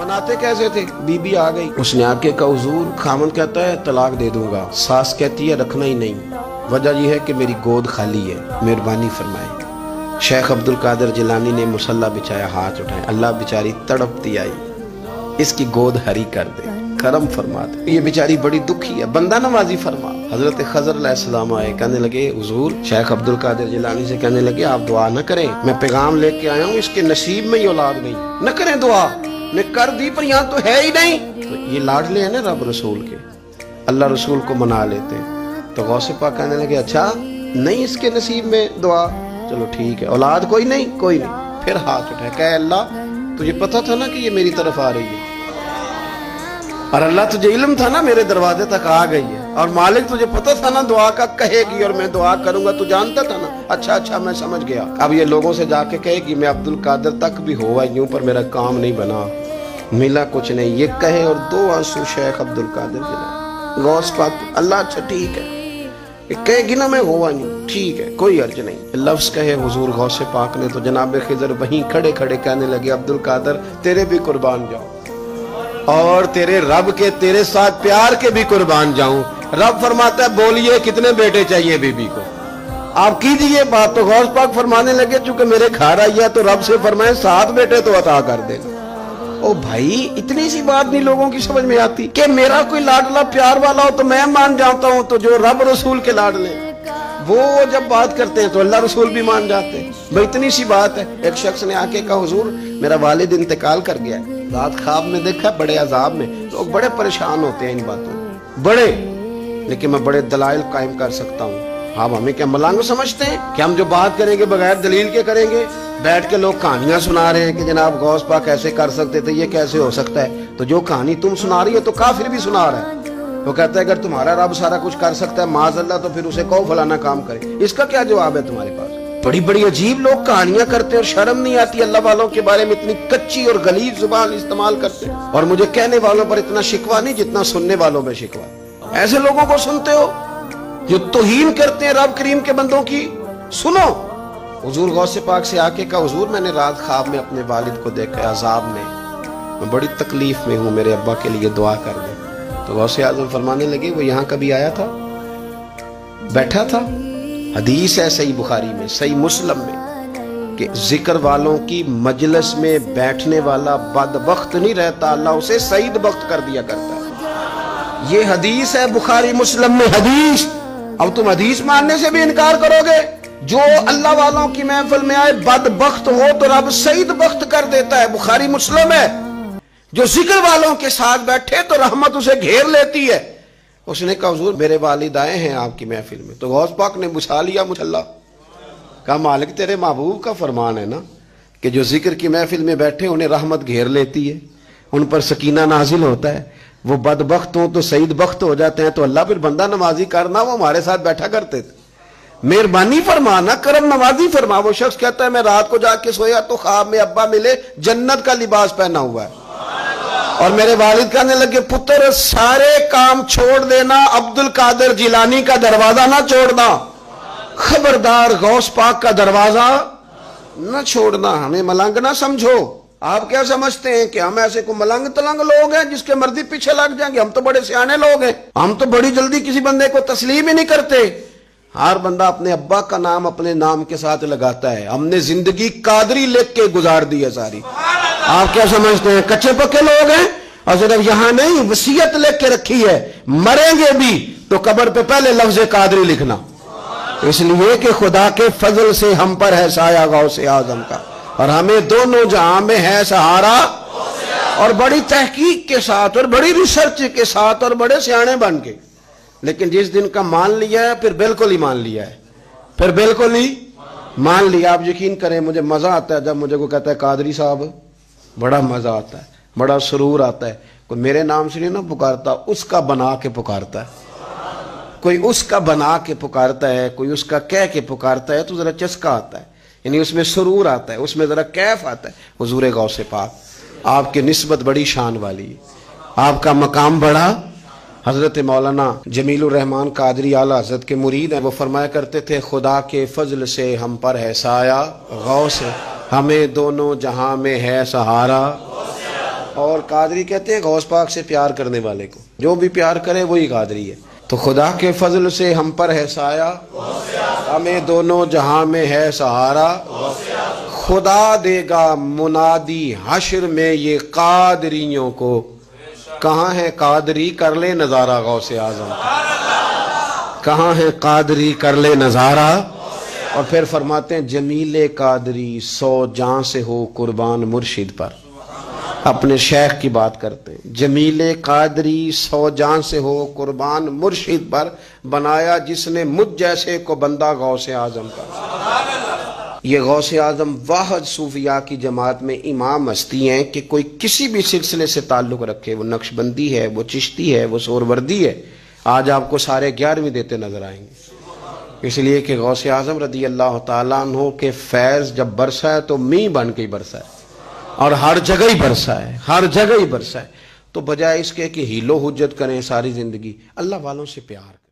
मनाते कैसे थे? बीबी आ गई, उसने आके कहा हुजूर, खामन कहता है तलाक दे दूंगा, सास कहती है रखना ही नहीं, वजह यह है कि मेरी गोद खाली है, मेहरबानी फरमाए। शेख अब्दुल कादिर जिलानी ने मुसल्ला बिछाया, हाथ उठाए, अल्लाह बेचारी तड़पती आई, इसकी गोद हरी कर दे, करम फरमा दे, ये बेचारी बड़ी दुखी है, बंदा नवाजी फरमा। हजरत खजर अलैहिस्सलाम आए, कहने लगे हुजूर, शेख अब्दुल कादिर जिलानी से कहने लगे आप दुआ न करें, मैं पैगाम लेके आया हूँ, इसके नसीब में ये औलाद नहीं, न करें दुआ, ने कर दी पर यहाँ तो है ही नहीं। तो ये लाडले हैं ना रब रसूल के, अल्लाह रसूल को मना लेते हैं। तो गौसे पाक कहने लगे अच्छा नहीं इसके नसीब में दुआ, चलो ठीक है, औलाद कोई नहीं, कोई नहीं। फिर हाथ उठाए, कहे अल्लाह तुझे पता था ना कि ये मेरी तरफ आ रही है, और अल्लाह तुझे इल्म था ना मेरे दरवाजे तक आ गई है, और मालिक तुझे पता था ना दुआ का कहेगी और मैं दुआ करूंगा, तू जानता था ना। अच्छा मैं समझ गया। अब ये लोगों से जाके कहेगी मैं अब्दुल कादिर तक भी हुआ यूं पर मेरा काम नहीं बना, मिला कुछ नहीं, ये कहे और दो आंसू शेख अब्दुल कादिर जिलानी। गौस पाक अल्लाह अच्छा ठीक है, कहेगी ना मैं हुआ नहीं, ठीक है कोई अर्ज नहीं। लफ्ज कहे हुजूर गौसे पाक ने तो जनाब खिजर वहीं खड़े खड़े कहने लगे अब्दुल कादिर तेरे भी कुर्बान जाऊं, और तेरे रब के तेरे साथ प्यार के भी कुर्बान जाऊं। रब फरमाता है बोलिए कितने बेटे चाहिए बीबी को, आप कीजिए बात। तो गौस पाक फरमाने लगे चूंकि मेरे घर आई है तो रब से फरमाए 7 बेटे तो अता कर देना। ओ भाई इतनी सी बात नहीं लोगों की समझ में आती कि मेरा कोई लाडला प्यार वाला हो तो मैं मान जाता हूँ, तो जो रब रसूल के लाडले वो जब बात करते हैं तो अल्लाह रसूल भी मान जाते हैं। भाई इतनी सी बात है। एक शख्स ने आके कहा हुजूर मेरा वालिद इंतकाल कर गया है, रात ख्वाब में देखा बड़े अजाब में। लोग बड़े परेशान होते हैं इन बातों बड़े, लेकिन मैं बड़े दलाइल कायम कर सकता हूँ। आप हमें क्या मलांग समझते हैं कि हम जो बात करेंगे बगैर दलील के करेंगे? बैठ के लोग कहानियां सुना रहे हैं कि जनाब गौस पाक ऐसे कर सकते थे, ये कैसे हो सकता है। तो जो कहानी तुम सुना रही हो तो काफिर भी सुना रहा है। वो कहता है अगर तुम्हारा रब सारा कुछ कर सकता है माज़अल्लाह तो फिर उसे कहो फलाना काम करे। इसका क्या जवाब है तुम्हारे पास? बड़ी बड़ी अजीब लोग कहानियां करते हैं और शर्म नहीं आती अल्लाह वालों के बारे में, इतनी कच्ची और गलीज जुबान इस्तेमाल करते हैं। और मुझे कहने वालों पर इतना शिकवा नहीं जितना सुनने वालों में शिकवा। ऐसे लोगों को सुनते हो जो तौहीन करते हैं रब करीम के बंदों की। सुनो हुजूर गौसे पाक से आके कहा हुजूर मैंने रात ख्वाब में अपने वालिद को देखा अजाब में, मैं बड़ी तकलीफ में हूँ, मेरे अब्बा के लिए दुआ कर दे। तो गौसे आजम फरमाने लगे वो यहाँ कभी आया था? बैठा था। हदीस है सही बुखारी में, सही मुस्लिम में कि जिक्र वालों की मजलिस में बैठने वाला बदबख्त नहीं रहता, अल्लाह उसे सईद बख्त कर दिया करता है। ये हदीस है बुखारी मुस्लिम में हदीस। अब तुम हदीस मानने से भी इनकार करोगे? जो अल्लाह वालों की महफिल में आए बदबख्त हो तो रब सईद बख्त कर देता है, बुखारी मुस्लिम है। जो जिक्र वालों के साथ बैठे तो रहमत उसे घेर लेती है। उसने कहा हुजूर मेरे वालिद आए हैं आपकी महफिल में। तो गौस पाक ने बुझा लिया मुसल्ला, कहा मालिक तेरे महबूब का फरमान है ना कि जो जिक्र की महफिल में बैठे उन्हें रहमत घेर लेती है, उन पर सकीना नाजिल होता है। वो बदबख्त हो तो सईद बख्त हो जाते हैं। तो अल्लाह फिर बंदा नमाजी करना, वो हमारे साथ बैठा करते थे। मेहरबानी फरमाना, करम नवाजी फरमा। वो शख्स कहता है मैं रात को जाके सोया तो ख्वाब में अब्बा मिले, जन्नत का लिबास पहना हुआ है, और मेरे वालिद कहने लगे पुत्र सारे काम छोड़ देना, अब्दुल कादिर जिलानी का दरवाजा ना छोड़ना, खबरदार गौस पाक का दरवाजा न छोड़ना, हमें मलंग ना समझो। आप क्या समझते हैं कि हम ऐसे को मलंग तलंग लोग हैं जिसके मर्जी पीछे लग जाएंगे? हम तो बड़े सियाने लोग हैं, हम तो बड़ी जल्दी किसी बंदे को तस्लीम ही नहीं करते। हर बंदा अपने अब्बा का नाम अपने नाम के साथ लगाता है। हमने जिंदगी कादरी लिख के गुजार दी है सारी। आप क्या समझते हैं कच्चे पक्के लोग हैं? और सिर्फ यहां नहीं वसीयत लिख के रखी है, मरेंगे भी तो कब्र पे पहले लफ्ज कादरी लिखना, इसलिए कि खुदा के फजल से हम पर है साया गौसे आजम का, और हमें दोनों जहां में है सहारा। और बड़ी तहकीक के साथ और बड़ी रिसर्च के साथ और बड़े सियाने बन के, लेकिन जिस दिन का मान लिया है फिर बिल्कुल ही मान लिया है, फिर बिल्कुल ही मान लिया। आप यकीन करें मुझे मजा आता है जब मुझे को कहता है कादरी साहब, बड़ा मजा आता है, बड़ा सुरूर आता है। कोई मेरे नाम से नहीं ना पुकारता, उसका बना के पुकारता है, कोई उसका बना के पुकारता है, कोई उसका कह के पुकारता है, तो जरा चस्का आता है, यानी उसमें सुरूर आता है, उसमें जरा कैफ आता है। हुजूर गौसे पाक आपकी निस्बत बड़ी शान वाली है, आपका मकाम बड़ा। हजरत मौलाना जमीलुर रहमान कादरी आला हजरत के मुरीद हैं, वो फरमाया करते थे खुदा के फजल से हम पर है साया, गौस हमें दोनों जहां में है सहारा। اور قادری کہتے ہیں غوث پاک سے پیار کرنے والے کو، جو بھی پیار کرے وہی قادری ہے۔ تو خدا کے فضل سے ہم پر ہے سایہ، ہمیں دونوں جہاں میں ہے سہارا، خدا دے گا منادی حشر میں یہ قادریوں کو، کہاں ہے قادری کر لے نظارہ غوث اعظم، کہاں ہے قادری کر لے نظارہ۔ اور پھر فرماتے ہیں جمیل قادری 100 جاں سے ہو قربان مرشد پر، اپنے شیخ کی بات کرتے ہیں، جمیل قادری 100 جاں سے ہو قربان مرشد پر، بنایا جس نے مجھ جیسے کو بندہ غوث اعظم کا۔ یہ غوث اعظم واحد صوفیاء کی جماعت میں امام ہستی ہیں کہ کوئی کسی بھی سلسلے سے تعلق رکھے، وہ نقش بندی ہے، وہ چشتی ہے، وہ سہروردی ہے، آج آپ کو سارے 11ویں دیتے نظر آئیں گے، اس لیے کہ غوث اعظم رضی اللہ تعالیٰ عنہ کے فیض جب برسا ہے تو می بن کے ہی برسا ہے، اور ہر جگہ ہی برسا ہے، ہر جگہ ہی برسا ہے۔ تو بجائے اس کے کہ ہیلو حجت کریں ساری زندگی، اللہ والوں سے پیار کریں۔